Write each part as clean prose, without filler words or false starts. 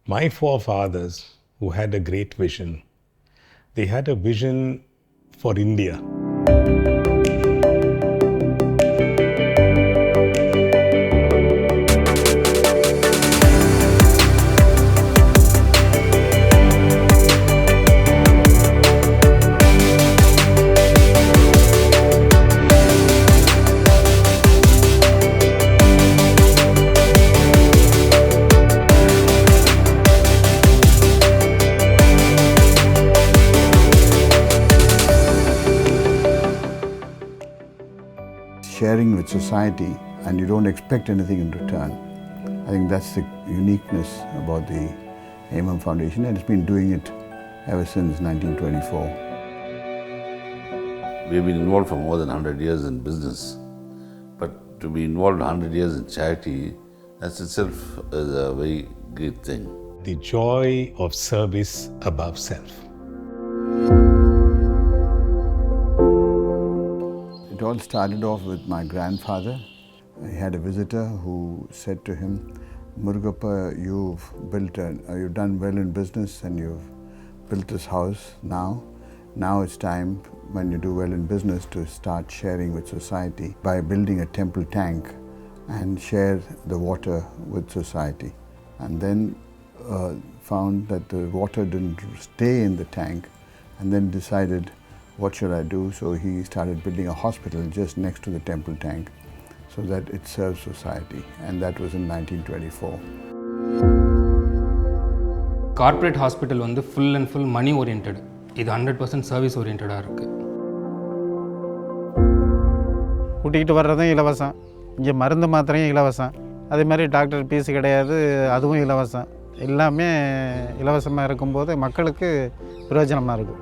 My forefathers, who had a great vision, they had a vision for India. Sharing with society and you don't expect anything in return. I think that's the uniqueness about the AMM Foundation, and it's been doing it ever since 1924. We've been involved for more than 100 years in business, but to be involved 100 years in charity, that itself is a very great thing. The joy of service above self. It all started off with my grandfather. He had a visitor who said to him, "Murugappa, you've done well in business and you've built this house now. Now it's time, when you do well in business, to start sharing with society by building a temple tank and share the water with society." And then found that the water didn't stay in the tank, and then decided, what should I do? So he started building a hospital just next to the temple tank so that it serves society, and that was in 1924. Corporate hospital வந்து full and full money oriented. இது 100% service oriented இருக்கு. கூட்டிகிட்டு வர்றதும் இலவசம், இங்கே மருந்து மாத்திரையும் இலவசம், அதே மாதிரி டாக்டர் ஃபீஸ் கிடையாது, அதுவும் இலவசம். எல்லாமே இலவசமாக இருக்கும்போது மக்களுக்கு பிரயோஜனமாக இருக்கும்.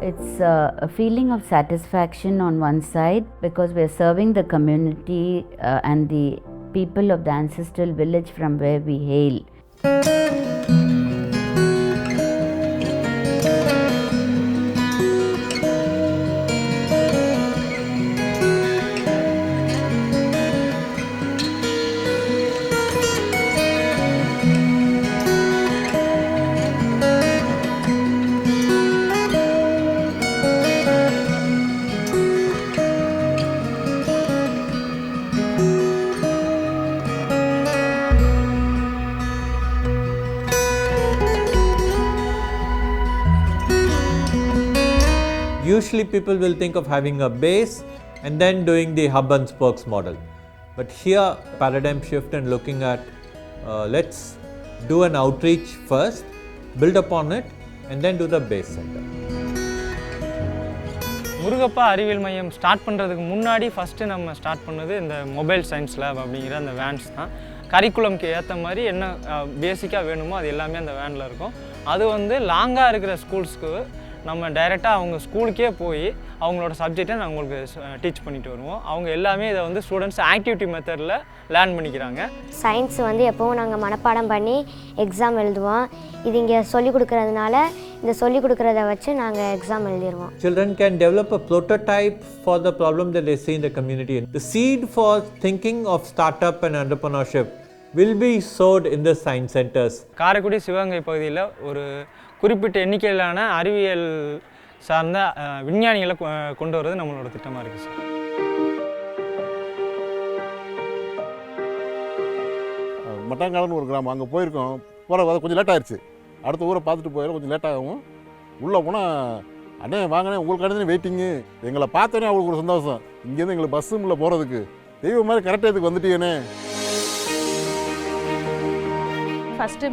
It's a feeling of satisfaction on one side because we're serving the community and the people of the ancestral village from where we hail. Usually people will think of having a base and then doing the hub and spokes model. But here, paradigm shift and looking at let's do an outreach first, build upon it, and then do the base center. Murugappa அறிவியல் மையம் start பண்ணுறதுக்கு முன்னாடி first நம்ம start பண்ணது இந்த mobile science lab அப்படிங்கிற அந்த vans தான். கரிக்குலம்க்கு ஏற்ற மாதிரி என்ன பேசிக்காக வேணுமோ அது எல்லாமே அந்த வேனில் இருக்கும். அது வந்து லாங்காக இருக்கிற ஸ்கூல்ஸ்க்கு நம்ம டைரெக்டாக அவங்க ஸ்கூலுக்கே போய் அவங்களோட சப்ஜெக்டை நான் உங்களுக்கு டீச் பண்ணிட்டு வருவோம். அவங்க எல்லாமே இதை வந்து ஸ்டூடெண்ட்ஸ் ஆக்டிவிட்டி மெத்தடில் லேர்ன் பண்ணிக்கிறாங்க. சயின்ஸ் வந்து எப்போவும் நாங்கள் மனப்பாடம் பண்ணி எக்ஸாம் எழுதுவோம். இது இங்கே சொல்லிக் கொடுக்கறதுனால இந்த சொல்லிக் கொடுக்குறத வச்சு நாங்கள் exam எழுதிடுவோம். Children can develop a prototype for the problem that they see in the community. The seed for thinking of startup and entrepreneurship will be sowed in the science centers. Karaikudi Sivaganga பகுதியில் ஒரு குறிப்பிட்ட எண்ணிக்கையிலான அறிவியல் சார்ந்த விஞ்ஞானிகளை கொண்டு வரது நம்மளோட திட்டமாக இருக்குது சார். மட்டாங்காலன்னு ஒரு கிராமம், அங்கே போயிருக்கோம். போகிற கொஞ்சம் லேட் ஆயிடுச்சு. அடுத்த ஊரை பார்த்துட்டு போயிடும், கொஞ்சம் லேட் ஆகும். உள்ளே போனால், அண்ணே வாங்கினே உங்களுக்கு அடுத்து வெயிட்டிங்கு. எங்களை பார்த்தோன்னே அவங்களுக்கு ஒரு சந்தோஷம். இங்கேருந்து எங்களுக்கு பஸ்ஸும் இல்லை போகிறதுக்கு. தெய்வம் மாதிரி கரெக்டாக இதுக்கு வந்துட்டீங்கண்ணே. ஃபஸ்ட்டு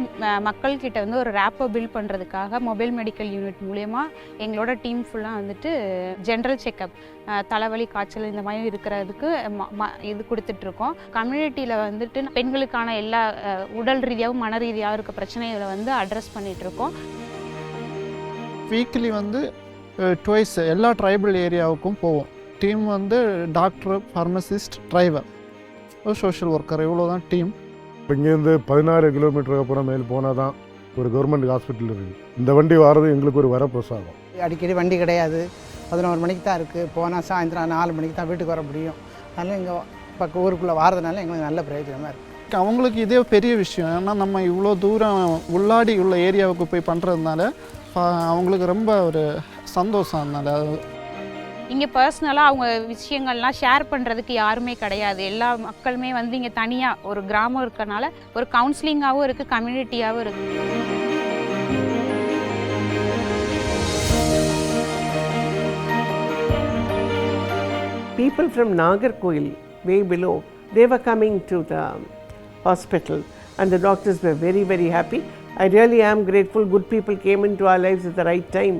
மக்கள்கிட்ட வந்து ஒரு ரேப்பை பில்ட் பண்ணுறதுக்காக மொபைல் மெடிக்கல் யூனிட் மூலயமா எங்களோட டீம் ஃபுல்லாக வந்துட்டு ஜென்ரல் செக்கப், தலைவலி, காய்ச்சல் இந்த மாதிரி இருக்கிறதுக்கு இது கொடுத்துட்ருக்கோம். கம்யூனிட்டியில் வந்துட்டு பெண்களுக்கான எல்லா உடல் ரீதியாகவும் மன ரீதியாகவும் இருக்க பிரச்சனைகளை வந்து அட்ரஸ் பண்ணிகிட்ருக்கோம். வீக்லி வந்து ட்வைஸ் எல்லா ட்ரைபல் ஏரியாவுக்கும் போவோம். டீம் வந்து doctor, pharmacist, driver, social worker, இவ்வளோ தான் டீம். இப்போ இங்கேருந்து 16 கிலோமீட்டருக்கு அப்புறம் மேல் போனால் தான் ஒரு கவர்மெண்ட் ஹாஸ்பிட்டல் இருக்குது. இந்த வண்டி வாரது எங்களுக்கு ஒரு வரப்பிரசாதம். அடிக்கடி வண்டி கிடையாது, 11 மணிக்கு தான் இருக்குது. போனால் சாயந்தரம் 4 மணிக்கு தான் வீட்டுக்கு வர முடியும். அதனால் இங்கே பக்கம் ஊருக்குள்ளே வாரதுனால எங்களுக்கு நல்ல பிரயோஜனமாக இருக்குது. அவங்களுக்கு இதே பெரிய விஷயம். ஏன்னா நம்ம இவ்வளோ தூரம் உள்ளாடி உள்ள ஏரியாவுக்கு போய் பண்ணுறதுனால அவங்களுக்கு ரொம்ப ஒரு சந்தோஷம். அதனால் இங்கே பர்சனலாக அவங்க விஷயங்கள்லாம் ஷேர் பண்ணுறதுக்கு யாருமே கிடையாது. எல்லா மக்களுமே வந்து இங்கே தனியாக ஒரு கிராமம் இருக்கனால ஒரு கவுன்சிலிங்காகவும் இருக்குது, கம்யூனிட்டியாகவும் இருக்குது. People from Nagarkoil, way below, they were coming to the hospital and the doctors were very, very happy. I really am grateful. Good people came into our lives at the right time,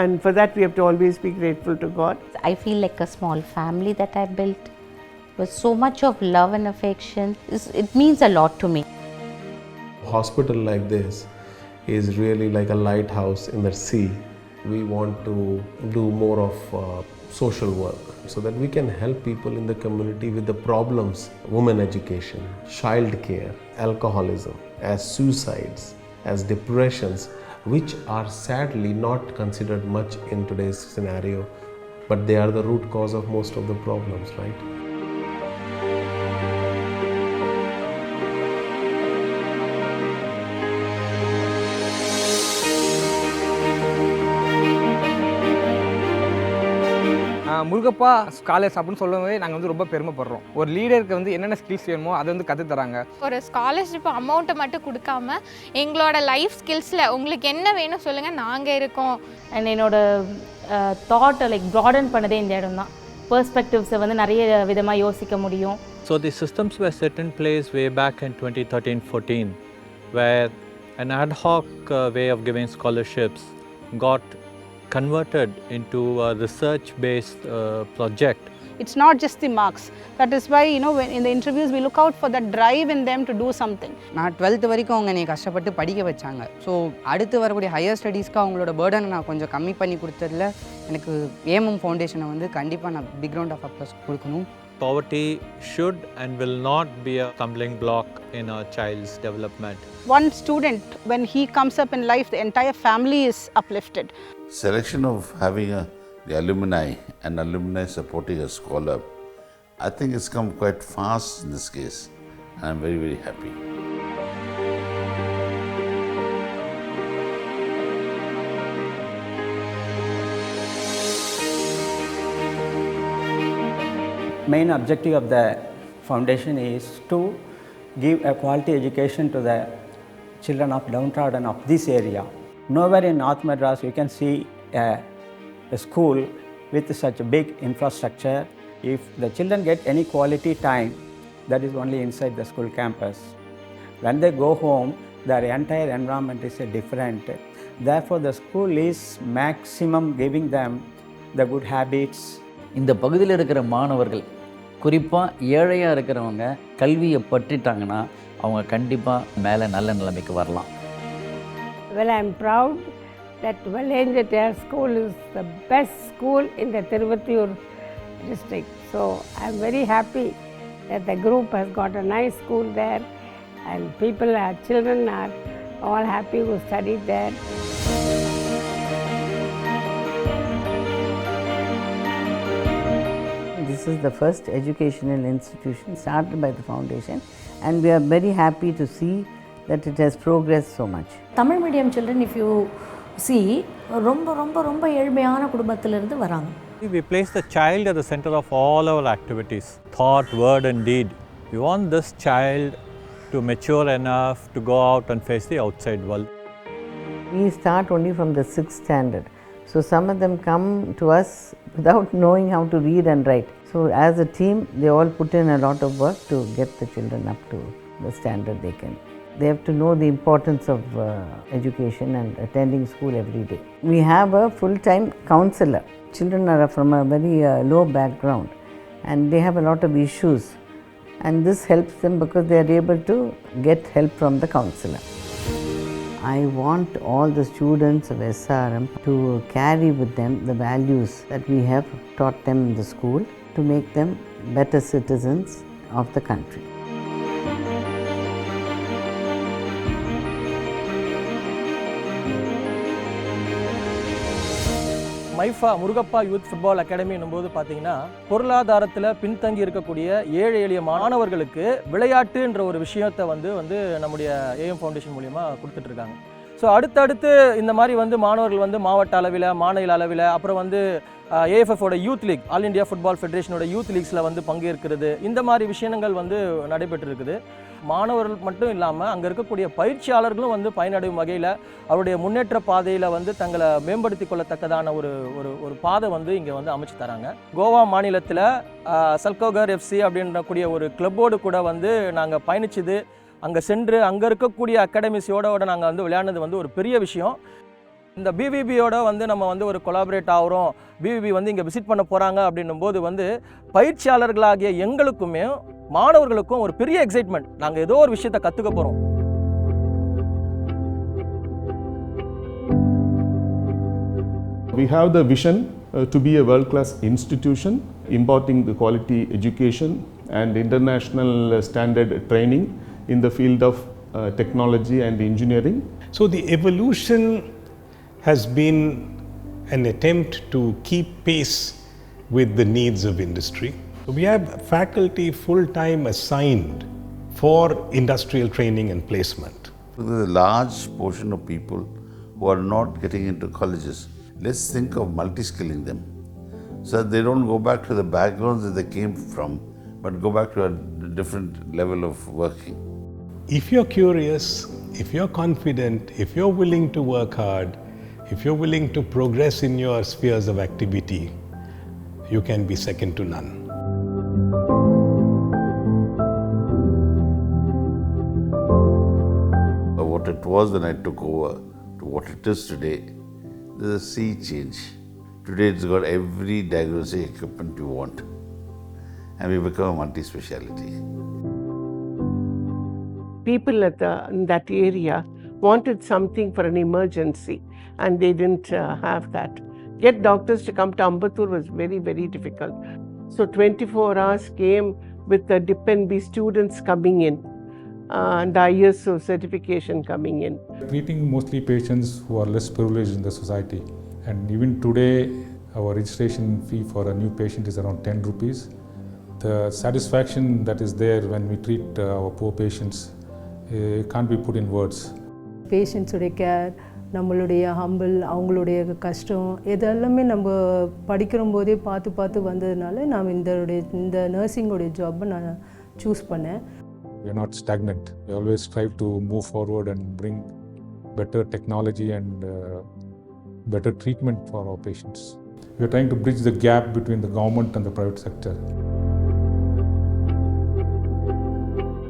and for that we have to always be grateful to God. I feel like a small family that I built with so much of love and affection. It means a lot to me. A hospital like this is really like a lighthouse in the sea. We want to do more of social work so that we can help people in the community with the problems, women education, child care, alcoholism, as suicides, as depressions, which are sadly not considered much in today's scenario, but they are the root cause of most of the problems, right? Murugappa scholars அப்படின்னு சொல்லும்போது நாங்கள் வந்து ரொம்ப பெருமைப்படுறோம். ஒரு லீடருக்கு வந்து என்னென்ன skills வேணுமோ அதை வந்து கற்றுத்தராங்க. ஒரு ஸ்காலர்ஷிப் அமௌண்ட்டை மட்டும் கொடுக்காம எங்களோட லைஃப் ஸ்கில்ஸில் உங்களுக்கு என்ன வேணும் சொல்லுங்கள், நாங்கள் இருக்கோம். அண்ட் என்னோட தாட்டை லைக் ப்ராடன் பண்ணதே இந்த இடம் தான். பெர்ஸ்பெக்டிவ்ஸை வந்து நிறைய விதமாக யோசிக்க முடியும். So the systems were set in place way back in 2013-14 where an ad hoc way of giving scholarships got converted into a research-based project. It's not just the marks. That is why, when in the interviews we look out for the drive in them to do something. நான் 12th வரைக்கும் அவங்க என்னை கஷ்டப்பட்டு படிக்க வச்சாங்க. So அடுத்து வரக்கூடிய higher ஸ்டடீஸ்க்கு அவங்களோட பேர்டனை நான் கொஞ்சம் கம்மி பண்ணி கொடுத்ததில் எனக்கு AMM ஃபவுண்டேஷனை வந்து கண்டிப்பாக நான் பிக் ரவுண்ட் ஆஃப் அப்ளாஸ் கொடுக்கணும். Poverty should and will not be a stumbling block in a child's development. One student, when he comes up in life, the entire family is uplifted. Selection of having the alumni and alumni supporting a scholar, I think it's come quite fast in this case, and I'm very, very happy. Main objective of the foundation is to give a quality education to the children of downtrodden of this area. Nowhere in North Madras you can see a school with such a big infrastructure. If the children get any quality time, that is only inside the school campus. When they go home, their entire environment is different. Therefore, the school is maximum giving them the good habits. இந்த பகுதியில் இருக்கிற மாணவர்கள் குறிப்பாக ஏழையாக இருக்கிறவங்க கல்வியை பற்றிட்டாங்கன்னா அவங்க கண்டிப்பாக மேலே நல்ல நிலைமைக்கு வரலாம். Well, I am proud that Valenjatiyar school is the best school in the Tiruvatiyur district. So I am very happy that the group has got a nice school there, and people, our children are all happy who studied there. This is the first educational institution started by the foundation, and we are very happy to see that it has progressed so much. Tamil medium children if you see ரொம்ப ஏழ்மையான குடும்பத்திலிருந்து வராங்க. We place the child at the center of all our activities, thought, word and deed. We want this child to mature enough to go out and face the outside world. We start only from the 6th standard. So some of them come to us without knowing how to read and write. So as a team, they all put in a lot of work to get the children up to the standard they can. They have to know the importance of education and attending school every day. We have a full-time counselor. Children are from a very low background and they have a lot of issues, and this helps them because they are able to get help from the counselor. I want all the students of SRM to carry with them the values that we have taught them in the school to make them better citizens of the country. மைஃபா Murugappa youth football academy என்னும்போது பார்த்தீங்கன்னா பொருளாதாரத்தில் பின்தங்கி இருக்கக்கூடிய ஏழை எளிய மாணவர்களுக்கு விளையாட்டுன்ற ஒரு விஷயத்தை வந்து நம்முடைய ஏஎம் ஃபவுண்டேஷன் மூலிமா கொடுத்துட்ருக்காங்க. ஸோ அடுத்தடுத்து இந்த மாதிரி மாணவர்கள் மாவட்ட அளவில், மாநில அளவில், அப்புறம் ஏஎஃப்எஃபோட youth league, all India football ஃபெடரேஷனோட யூத் லீக்ஸில் பங்கேற்கிறது, இந்த மாதிரி விஷயங்கள் நடைபெற்றிருக்குது. மாணவர்கள் மட்டும் இல்லாமல் அங்கே இருக்கக்கூடிய பயிற்சியாளர்களும் பயனடையும் வகையில் அவருடைய முன்னேற்ற பாதையில் தங்களை மேம்படுத்தி கொள்ளத்தக்கதான ஒரு பாதை இங்கே அமைச்சு தராங்க. கோவா மாநிலத்தில் சல்கோகர் எஃப்சி அப்படின்றக்கூடிய ஒரு கிளப்போடு கூட நாங்கள் பயணிச்சது, அங்கே சென்று அங்கே இருக்கக்கூடிய அகாடமிஸோட நாங்கள் விளையாடுனது ஒரு பெரிய விஷயம். இந்த பிவிபியோட நம்ம ஒரு கொலாபரேட் ஆகிறோம், பிவிபி இங்கே விசிட் பண்ண போகிறாங்க அப்படின்னும் போது பயிற்சியாளர்களாகிய எங்களுக்குமே மாணவர்களுக்கும் ஒரு பெரிய எக்ஸைட்மெண்ட். நாங்கள் ஏதோ ஒரு விஷயத்தை கற்றுக்க போகிறோம். We have the vision to be a world-class institution, imparting the quality education and international standard training in the field of technology and engineering. So the evolution has been an attempt to keep pace with the needs of industry. We have faculty full-time assigned for industrial training and placement. There's a large portion of people who are not getting into colleges. Let's think of multi-skilling them so that they don't go back to the backgrounds that they came from, but go back to a different level of working. If you're curious, if you're confident, if you're willing to work hard, if you're willing to progress in your spheres of activity, you can be second to none. What it was when I took over to what it is today, there's a sea change. Today it's got every diagnostic equipment you want, and we become a multi-speciality. People in that area wanted something for an emergency, and they didn't have that. Get doctors to come to Ambattur was very, very difficult. So 24 hours came with the DIP&B students coming in and the ISO certification coming in. Treating mostly patients who are less privileged in the society. And even today, our registration fee for a new patient is around 10 rupees. The satisfaction that is there when we treat our poor patients can't be put in words. Patients care, நம்மளுடைய humble, அவங்களுடைய கஷ்டம், இதெல்லாமே நம்ம படிக்கிற போதே பார்த்து வந்ததுனால நான் இந்த நர்சிங்கோடைய ஜாப்பை நான் சூஸ் பண்ணேன். We are not stagnant. We always strive to move forward and bring better technology and better treatment for our patients. We are trying to bridge the gap between the government and the private sector.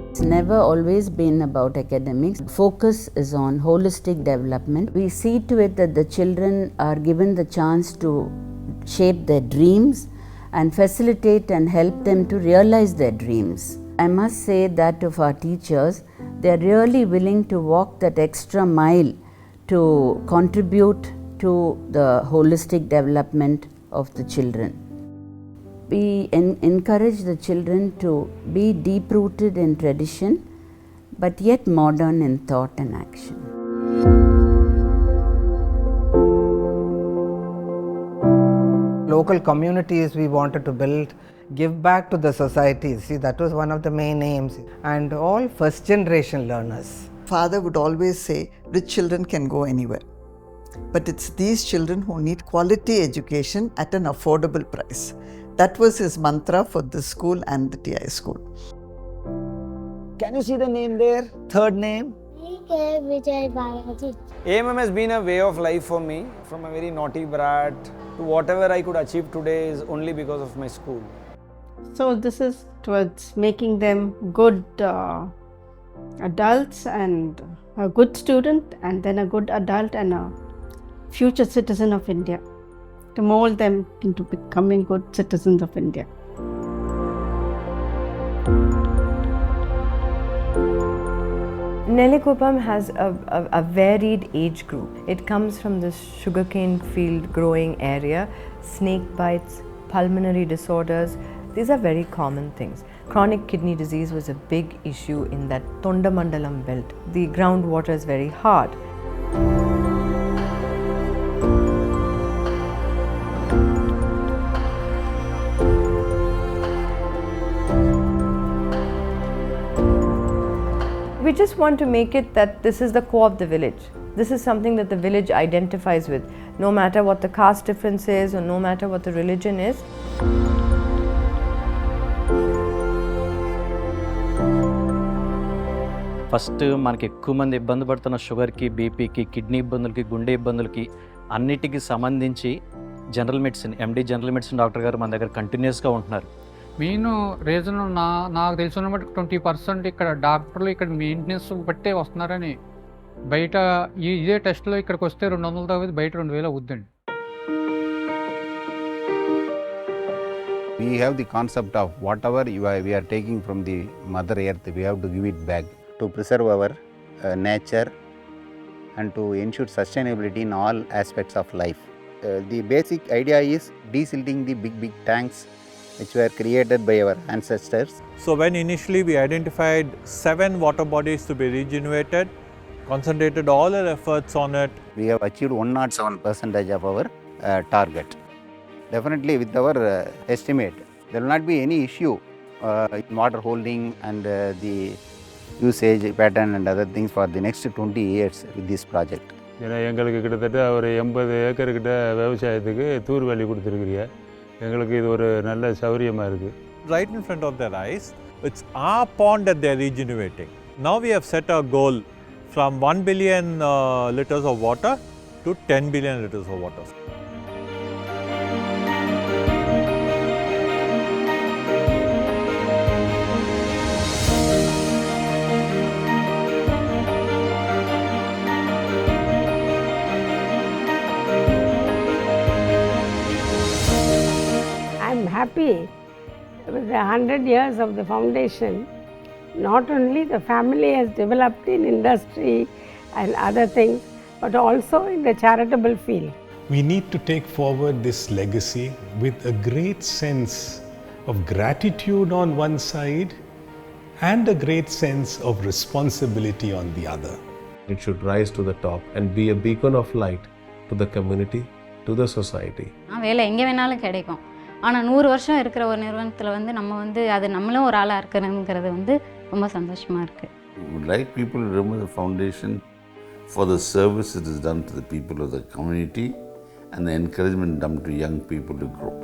It's never always been about academics. Focus is on holistic development. We see to it that the children are given the chance to shape their dreams and facilitate and help them to realize their dreams. I must say that of our teachers, they are really willing to walk that extra mile to contribute to the holistic development of the children. We encourage the children to be deep-rooted in tradition, but yet modern in thought and action. Local communities we wanted to build, give back to the society. See, that was one of the main aims. And all first generation learners. Father would always say, rich children can go anywhere. But it's these children who need quality education at an affordable price. That was his mantra for this school and the TI school. Can you see the name there? Third name? AMM has been a way of life for me. From a very naughty brat to whatever I could achieve today is only because of my school. So this is towards making them good adults and a good student, and then a good adult and a future citizen of India, to mold them into becoming good citizens of India. Nelikuppam has a varied age group. It comes from the sugarcane field growing area, snake bites, pulmonary disorders. These are very common things. Chronic kidney disease was a big issue in that Tondamandalam belt. The groundwater is very hard. we just want to make it that this is the core of the village. This is something that the village identifies with, no matter what the caste difference is or no matter what the religion is. First మనకి ఎక్కువ మంది ఇబ్బంది పడుతున్న షుగర్కి, బీపీకి, kidney ఇబ్బందులకి, గుండె ఇబ్బందులకి అన్నిటికీ సంబంధించి general medicine, ఎండి general medicine doctor గారు మన దగ్గర కంటిన్యూస్గా ఉంటున్నారు. మెయిన్ రీజన్ నాకు తెలిసిన బట్టి 20% ఇక్కడ డాక్టర్లు ఇక్కడ మెయింటెనెన్స్ బట్టే వస్తున్నారని. బయట ఇదే టెస్ట్లో ఇక్కడికి వస్తే 200 తగ్గుతుంది, బయట 2000 అవుద్దండి. We have the concept of whatever we are taking from the mother earth, we have to give it back to preserve our nature and to ensure sustainability in all aspects of life. The basic idea is desilting the big tanks which were created by our ancestors. So when initially we identified 7 water bodies to be regenerated, concentrated all our efforts on it, we have achieved 107% of our target. Definitely with our estimate, there will not be any issue in water holding and the usage pattern and other things for the next 20 years with this project. ஏன்னா எங்களுக்கு கிட்டத்தட்ட ஒரு 80 acre கிட்ட விவசாயத்துக்கு தூர் வேலி கொடுத்துருக்குறீங்க. எங்களுக்கு இது ஒரு நல்ல சௌரியமாக இருக்குது. right in front of their eyes, it's our pond that they are regenerating. Now we have set our goal from 1 billion liters of water to 10 billion liters of water. I'm happy with the 100 years of the foundation. Not only the family has developed in industry and other things, but also in the charitable field. We need to take forward this legacy with a great sense of gratitude on one side and a great sense of responsibility on the other. It should rise to the top and be a beacon of light to the community, to the society. வேலை எங்கே வேணாலும் கிடைக்கும். ஆனால் 100 வருஷம் இருக்கிற ஒரு நிறுவனத்தில் வந்து நம்ம வந்து அது நம்மளும் ஒரு ஆளாக இருக்கணுங்கிறது வந்து ரொம்ப சந்தோஷமாக இருக்குது. We would like people to remember the foundation for the service it has done to the people of the community and the encouragement done to young people to grow.